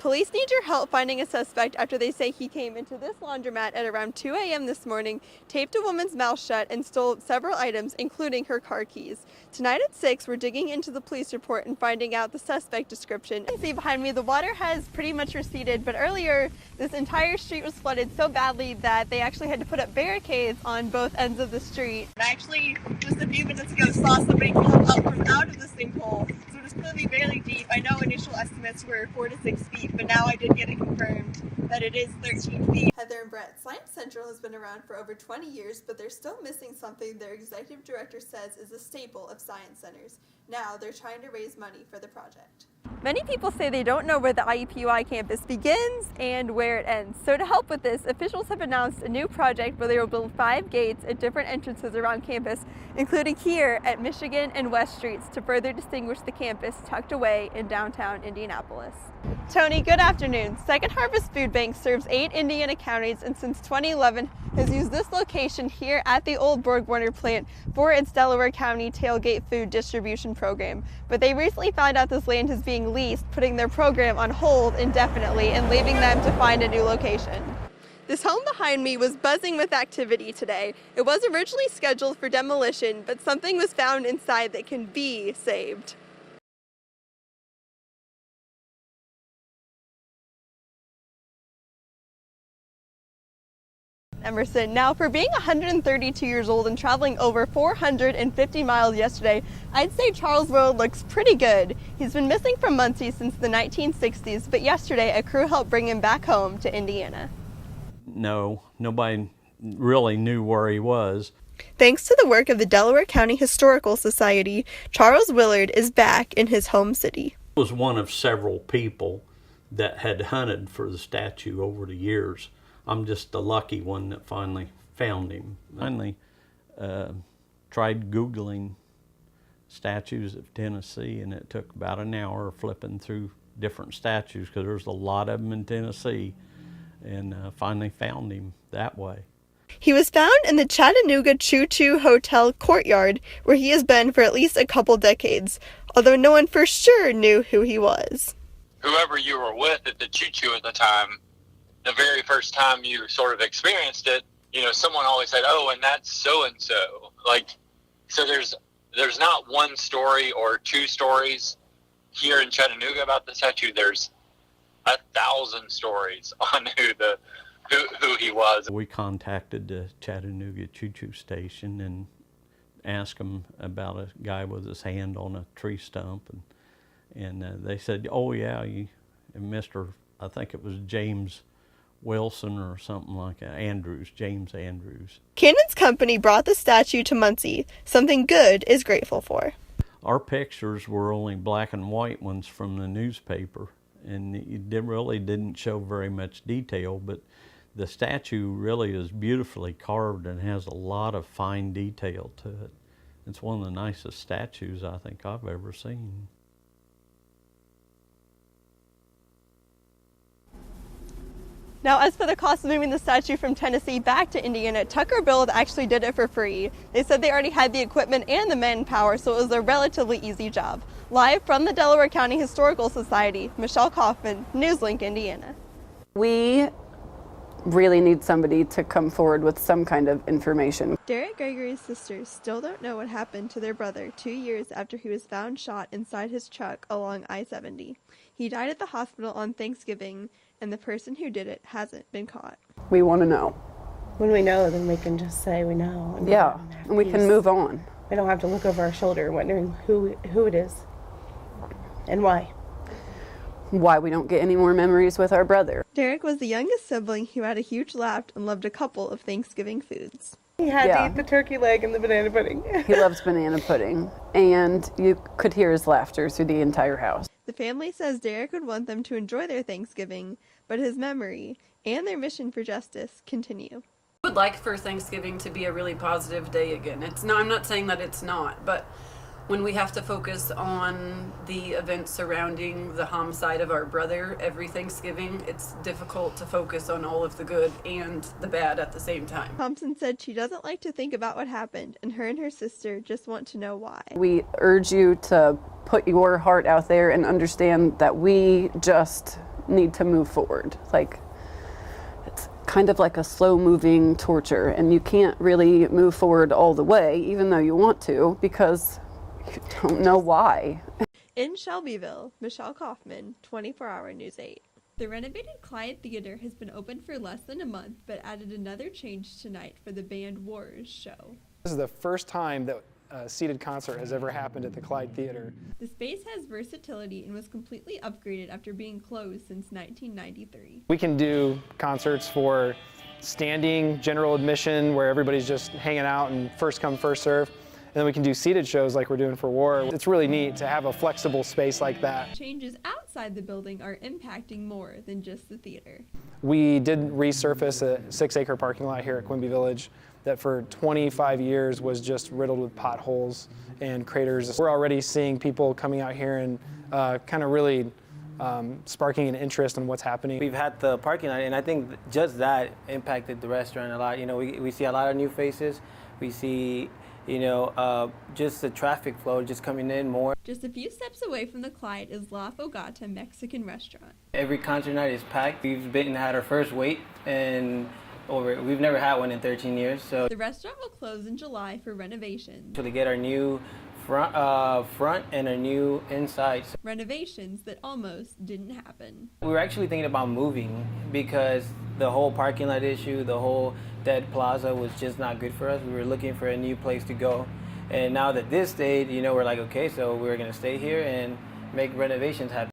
Police need your help finding a suspect after they say he came into this laundromat at around 2 a.m. this morning, taped a woman's mouth shut, and stole several items, including her car keys. Tonight at 6, we're digging into the police report and finding out the suspect description. You see behind me, the water has pretty much receded, but earlier this entire street was flooded so badly that they actually had to put up barricades on both ends of the street. I actually, just a few minutes ago, saw somebody come up from out of the sinkhole. So it was clearly very deep. I know initial estimates were 4 to 6 feet, but now I did get it confirmed that it is 13 feet. Heather and Brett, Science Central has been around for over 20 years, but they're still missing something their executive director says is a staple of science centers. Now they're trying to raise money for the project. Many people say they don't know where the IUPUI campus begins and where it ends. So to help with this, officials have announced a new project where they will build 5 gates at different entrances around campus, including here at Michigan and West Streets, to further distinguish the campus tucked away in downtown Indianapolis. Tony, good afternoon. Second Harvest Food Bank serves 8 Indiana counties and since 2011 has used this location here at the old Borg-Warner plant for its Delaware County tailgate food distribution program. But they recently found out this land is being leased, putting their program on hold indefinitely and leaving them to find a new location. This home behind me was buzzing with activity today. It was originally scheduled for demolition, but something was found inside that can be saved. Emerson. Now, for being 132 years old and traveling over 450 miles yesterday, I'd say Charles Willard looks pretty good. He's been missing from Muncie since the 1960s, but yesterday a crew helped bring him back home to Indiana. No, nobody really knew where he was. Thanks to the work of the Delaware County Historical Society, Charles Willard is back in his home city. I was one of several people that had hunted for the statue over the years. I'm just the lucky one that finally found him. Finally tried Googling statues of Tennessee, and it took about an hour flipping through different statues because there's a lot of them in Tennessee, and finally found him that way. He was found in the Chattanooga Choo Choo Hotel courtyard, where he has been for at least a couple decades, although no one for sure knew who he was. Whoever you were with at the Choo Choo at the time, the very first time you sort of experienced it, someone always said, "Oh, and that's so-and-so." So there's not one story or 2 stories here in Chattanooga about the statue. There's 1,000 stories on who he was. We contacted the Chattanooga Choo Choo station and asked them about a guy with his hand on a tree stump, and they said, "Oh yeah, and Mr. I think it was James Wilson or something like that. James Andrews." Cannon's company brought the statue to Muncie, something Good is grateful for. Our pictures were only black and white ones from the newspaper, and it really didn't show very much detail, but the statue really is beautifully carved and has a lot of fine detail to it. It's one of the nicest statues I think I've ever seen. Now, as for the cost of moving the statue from Tennessee back to Indiana, Tucker Build actually did it for free. They said they already had the equipment and the manpower, so it was a relatively easy job. Live from the Delaware County Historical Society, Michelle Kaufman, NewsLink, Indiana. We really need somebody to come forward with some kind of information. Derek Gregory's sisters still don't know what happened to their brother 2 years after he was found shot inside his truck along I-70. He died at the hospital on Thanksgiving, and the person who did it hasn't been caught. We want to know. When we know, then we can just say we know. And we can move on. We don't have to look over our shoulder wondering who it is and why. Why we don't get any more memories with our brother. Derek was the youngest sibling who had a huge laugh and loved a couple of Thanksgiving foods. He had to eat the turkey leg and the banana pudding. He loves banana pudding, and you could hear his laughter through the entire house. The family says Derek would want them to enjoy their Thanksgiving, but his memory and their mission for justice continue. I would like for Thanksgiving to be a really positive day again. I'm not saying that it's not, but when we have to focus on the events surrounding the homicide of our brother every Thanksgiving, it's difficult to focus on all of the good and the bad at the same time. Thompson said she doesn't like to think about what happened, and her sister just want to know why. We urge you to put your heart out there and understand that we just need to move forward. Like, it's kind of like a slow moving torture, and you can't really move forward all the way, even though you want to, because you don't know why. In Shelbyville, Michelle Kaufman, 24-Hour News 8. The renovated Clyde Theater has been open for less than a month, but added another change tonight for the band Wars show. This is the first time that a seated concert has ever happened at the Clyde Theater. The space has versatility and was completely upgraded after being closed since 1993. We can do concerts for standing general admission where everybody's just hanging out and first come, first serve. And then we can do seated shows like we're doing for War. It's really neat to have a flexible space like that. Changes outside the building are impacting more than just the theater. We did resurface a 6-acre parking lot here at Quimby Village that for 25 years was just riddled with potholes and craters. We're already seeing people coming out here and kind of really sparking an interest in what's happening. We've had the parking lot, and I think just that impacted the restaurant a lot. You know, we see a lot of new faces. We see, you know, just the traffic flow just coming in more. Just a few steps away from the Clyde is La Fogata Mexican restaurant. Every concert night is packed. We've had our first wait, and we've never had one in 13 years. So the restaurant will close in July for renovations. To get our new front and a new inside. Renovations that almost didn't happen. We were actually thinking about moving because the whole parking lot issue, the whole dead plaza was just not good for us. We were looking for a new place to go. And now that this stayed, you know, we're like, okay, so we're going to stay here and make renovations happen.